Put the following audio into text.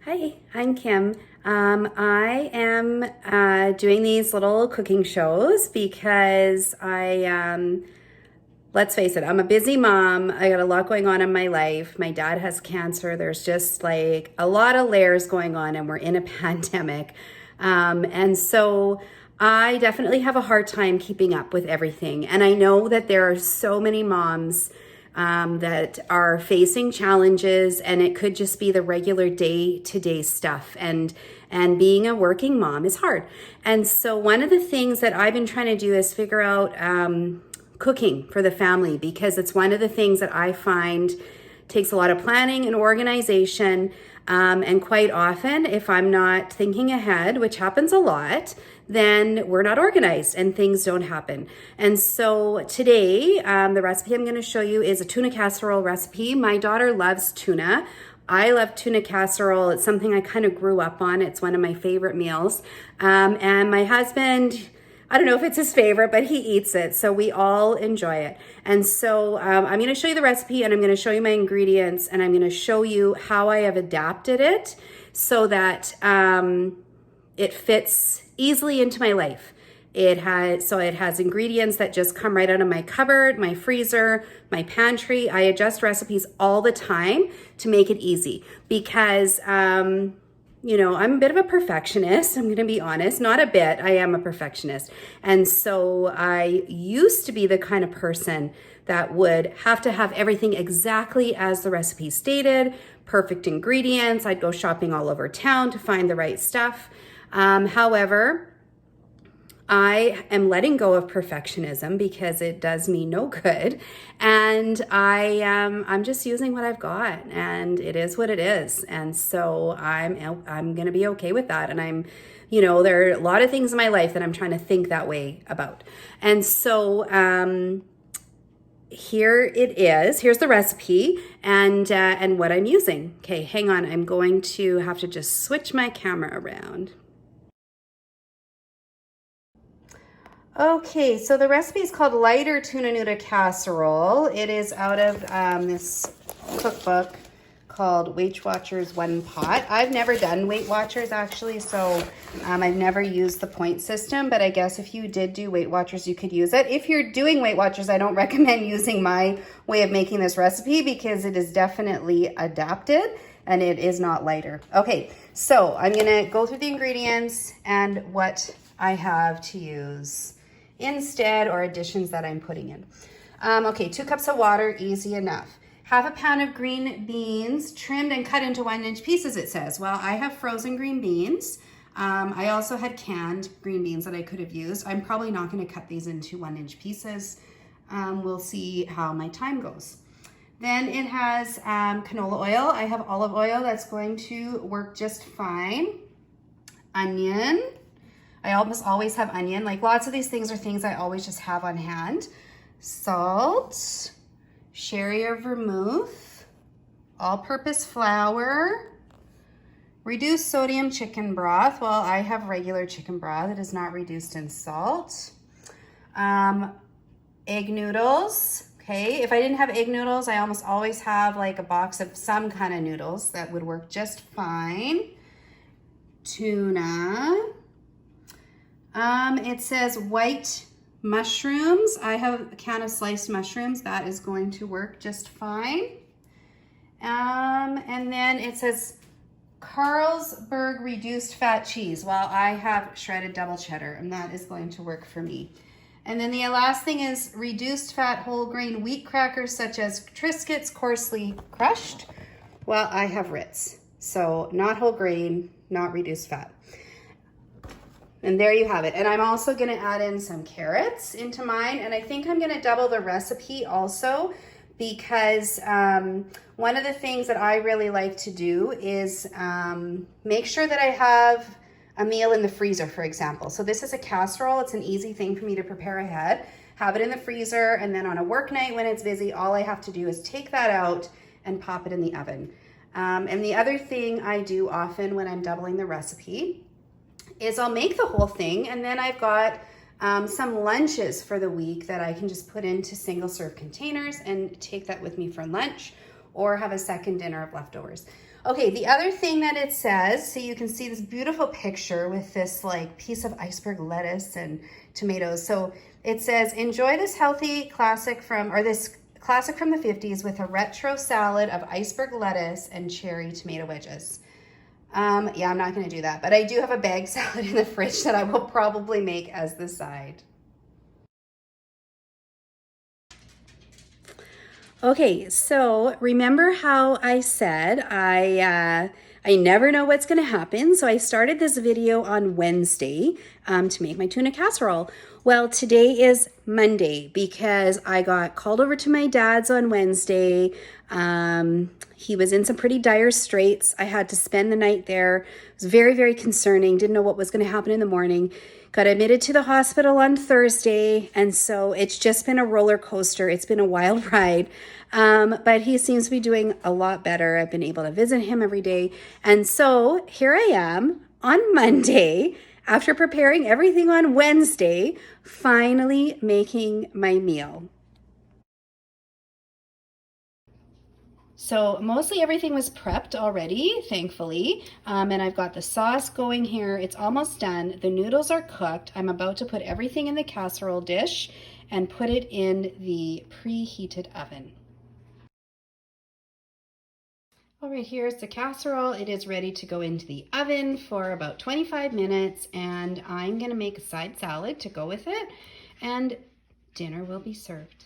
Hi, I'm Kim. I am doing these little cooking shows because let's face it, I'm a busy mom. I got a lot going on in my life. My dad has cancer. There's just like a lot of layers going on, and we're in a pandemic. And so I definitely have a hard time keeping up with everything. And I know that there are so many moms that are facing challenges, and it could just be the regular day-to-day stuff. And being a working mom is hard. And so one of the things that I've been trying to do is figure out cooking for the family, because it's one of the things that I find takes a lot of planning and organization. And quite often, if I'm not thinking ahead, which happens a lot, then we're not organized and things don't happen. And so today, the recipe I'm going to show you is a tuna casserole recipe. My daughter loves tuna. I love tuna casserole. It's something I kind of grew up on. It's one of my favorite meals. And my husband, I don't know if it's his favorite, but he eats it. So we all enjoy it. And so I'm going to show you the recipe, and I'm going to show you my ingredients, and I'm going to show you how I have adapted it so that it fits easily into my life. It has ingredients that just come right out of my cupboard, my freezer, my pantry. I adjust recipes all the time to make it easy because I'm a bit of a perfectionist. I'm going to be honest, not a bit. I am a perfectionist. And so I used to be the kind of person that would have to have everything exactly as the recipe stated, perfect ingredients. I'd go shopping all over town to find the right stuff. However, I am letting go of perfectionism because it does me no good, and I'm just using what I've got, and it is what it is. And so I'm gonna be okay with that. And there are a lot of things in my life that I'm trying to think that way about. And so here it is. Here's the recipe and what I'm using. Okay, hang on. I'm going to have to just switch my camera around. Okay, so the recipe is called Lighter Tuna Casserole. It is out of this cookbook called Weight Watchers One Pot. I've never done Weight Watchers actually, so I've never used the point system, but I guess if you did do Weight Watchers, you could use it. If you're doing Weight Watchers, I don't recommend using my way of making this recipe because it is definitely adapted and it is not lighter. Okay, so I'm gonna go through the ingredients and what I have to use instead, or additions that I'm putting in. Okay, 2 cups of water, easy enough. Half a pound of green beans, trimmed and cut into 1-inch pieces, it says. Well, I have frozen green beans. I also had canned green beans that I could have used. I'm probably not gonna cut these into 1-inch pieces. We'll see how my time goes. Then it has canola oil. I have olive oil that's going to work just fine. Onion. I almost always have onion. Like lots of these things are things I always just have on hand. Salt, sherry or vermouth, all-purpose flour, reduced sodium chicken broth. Well, I have regular chicken broth. It is not reduced in salt. Egg noodles. Okay, if I didn't have egg noodles, I almost always have like a box of some kind of noodles that would work just fine. Tuna. It says white mushrooms. I have a can of sliced mushrooms. That is going to work just fine. And then it says Carlsberg reduced fat cheese. Well, I have shredded double cheddar, and that is going to work for me. And then the last thing is reduced fat whole grain wheat crackers such as Triscuits coarsely crushed. Well, I have Ritz. So not whole grain, not reduced fat. And there you have it. And I'm also going to add in some carrots into mine. And I think I'm going to double the recipe also because one of the things that I really like to do is make sure that I have a meal in the freezer, for example. So this is a casserole. It's an easy thing for me to prepare ahead. Have it in the freezer, and then on a work night when it's busy, all I have to do is take that out and pop it in the oven. And the other thing I do often when I'm doubling the recipe is I'll make the whole thing, and then I've got some lunches for the week that I can just put into single serve containers and take that with me for lunch or have a second dinner of leftovers. Okay, the other thing that it says, so you can see this beautiful picture with this like piece of iceberg lettuce and tomatoes. So it says, enjoy this healthy classic from, or this classic from the 50s with a retro salad of iceberg lettuce and cherry tomato wedges. Yeah, I'm not gonna do that, but I do have a bag salad in the fridge that I will probably make as the side. Okay, so remember how I said I never know what's going to happen. So I started this video on Wednesday to make my tuna casserole. Well, today is Monday because I got called over to my dad's on Wednesday. He was in some pretty dire straits. I had to spend the night there. It was very, very concerning. Didn't know what was going to happen in the morning. Got admitted to the hospital on Thursday, and so it's just been a roller coaster. It's been a wild ride, but he seems to be doing a lot better. I've been able to visit him every day, and so here I am on Monday, after preparing everything on Wednesday, finally making my meal. So mostly everything was prepped already, thankfully. And I've got the sauce going here. It's almost done. The noodles are cooked. I'm about to put everything in the casserole dish and put it in the preheated oven. All right, here's the casserole. It is ready to go into the oven for about 25 minutes, and I'm gonna make a side salad to go with it, and dinner will be served.